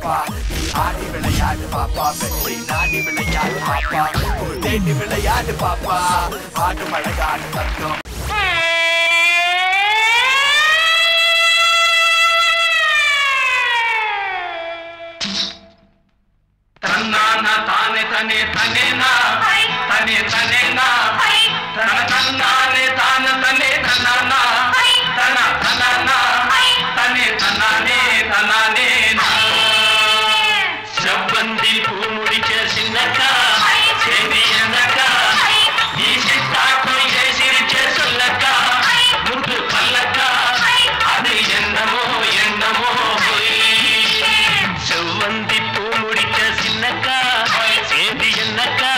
பாப்பா நீ ஆடி விளையாடு பாப்பா வெற்றி நாடி விளையாடு பாப்பா தேடி விளையாடு பாப்பா ஆடு மழகாடு தங்கம் தன்னானா தானே தனே தனேனா தனே தனேனா தன தன்னானே தான தனே தன்னானா தன தனானா தனே தன்னானே தனானே செவ்வந்தி பூ முடிக்க சின்னக்கா சேதி என்னக்கா நீ சித்தாக்கோ ஏ சிரிக்க சொல்லக்கா முத்து பல்லக்கா அது என்னமோ என்னமோ செவ்வந்தி பூ முடிக்க சின்னக்கா சேதி என்னக்கா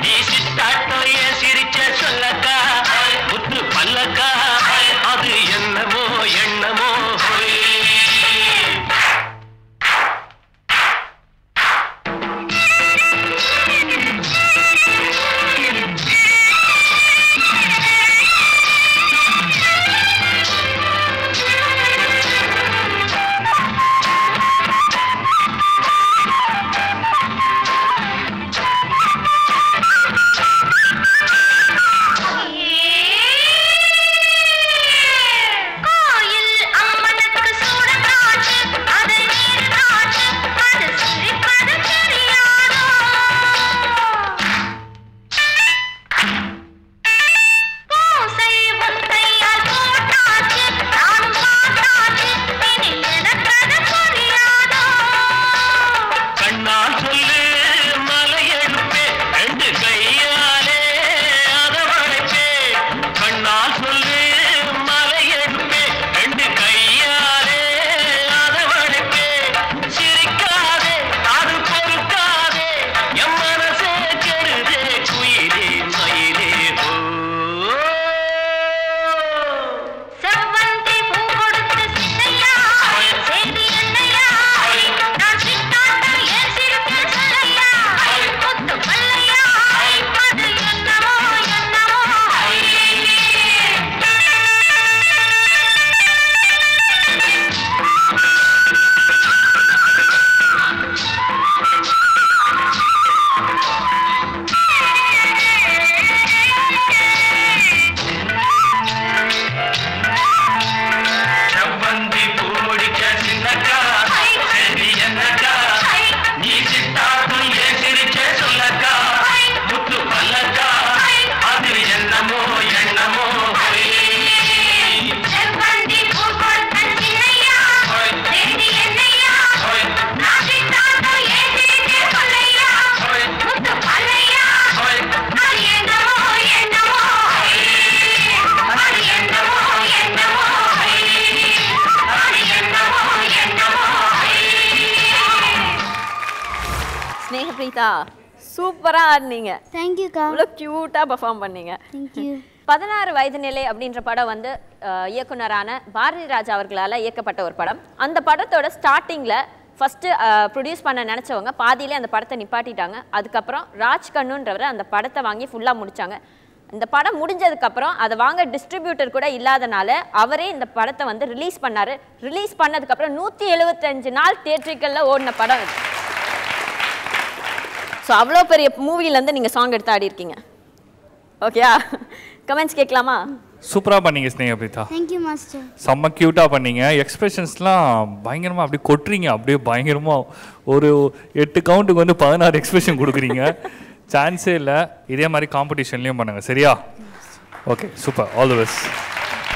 நீ சித்தாக்கோ ஏ சிரிக்க சொல்லக்கா முத்து பல்லக்கா அது என்னமோ என்னமோ சூப்பரா ஆடுனீங்க. Thank you கா. அவ்வளவு கியூட்டா பெர்ஃபார்ம் பண்ணீங்க. Thank you. 16 வயது நிலை அப்படின்ற படம் வந்து இயக்குனரான பாரதி ராஜா அவர்களால் இயக்கப்பட்ட ஒரு படம். அந்த படத்தோட ஸ்டார்டிங்ல ஃபர்ஸ்ட் ப்ரொடியூஸ் பண்ண நினைச்சவங்க பாதியிலே அந்த படத்தை நிப்பாட்டிட்டாங்க. அதுக்கப்புறம் ராஜ் கண்ணுன்றவர் அந்த படத்தை வாங்கி ஃபுல்லா முடிச்சாங்க. இந்த படம் முடிஞ்சதுக்கப்புறம் அதை வாங்க டிஸ்ட்ரிபியூட்டர் கூட இல்லாதனால அவரே இந்த படத்தை வந்து ரிலீஸ் பண்ணாரு. ரிலீஸ் பண்ணதுக்கப்புறம் 175 நாள் தியேட்டரிக்கல்ல ஓடின படம் இது. ஸோ அவ்வளோ பெரிய மூவிலேருந்து நீங்கள் சாங் எடுத்து ஆடி இருக்கீங்க. ஓகேயா? கமெண்ட்ஸ் கேட்கலாமா? சூப்பராக பண்ணீங்க ஸ்னேகா பிரீதா. Thank you master. செம்ம க்யூட்டாக பண்ணீங்க. எக்ஸ்பிரஷன்ஸ்லாம் பயங்கரமாக அப்படியே கொட்டுறீங்க. அப்படியே பயங்கரமாக ஒரு 8 கவுண்ட்டுக்கு வந்து 16 எக்ஸ்பிரஷன் கொடுக்குறீங்க. சான்ஸே இல்லை. இதே மாதிரி காம்படிஷன்லேயும் பண்ணுங்க சரியா? Okay super. All the best.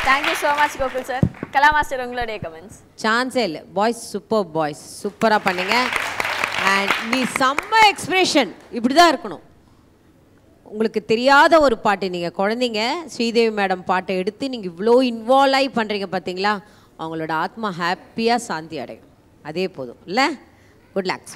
Thank you so much Gokul sir. Kala master உங்களுடைய கமெண்ட்ஸ். சான்ஸே இல்லை. பாய்ஸ் சூப்பர் பாய்ஸ் சூப்பராக பண்ணீங்க. அண்ட் நீ செம்ம எக்ஸ்பிரஷன் இப்படி தான் இருக்கணும். உங்களுக்கு தெரியாத ஒரு பாட்டு நீங்கள் குழந்தைங்க ஸ்ரீதேவி மேடம் பாட்டை எடுத்து நீங்கள் இவ்வளோ இன்வால்வ் ஆகி பண்ணுறீங்க பார்த்தீங்களா? அவங்களோட ஆத்மா ஹாப்பியாக சாந்தி அடையும். அதே போதும் இல்லை? Good luck.